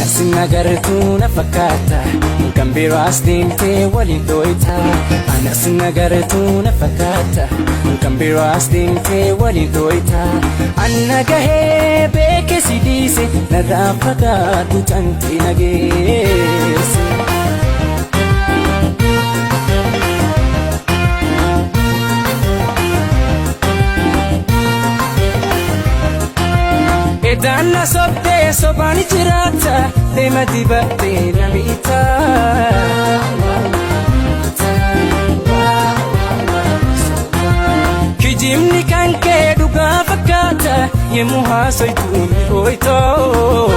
Sinagartuna fakata Kambiraas deemtee waliin dooyta Ana sinagartuna fakata Kambiraas deemtee waliin dooyta Anna gahee beeke si dhiise narraa fagaatu tanti nageesse Edanna sobdee sobaan jiraata deema dibattee namiita Kijimni kan kee dhugaa fakkaata yemmuu haasoytu ni hooytoo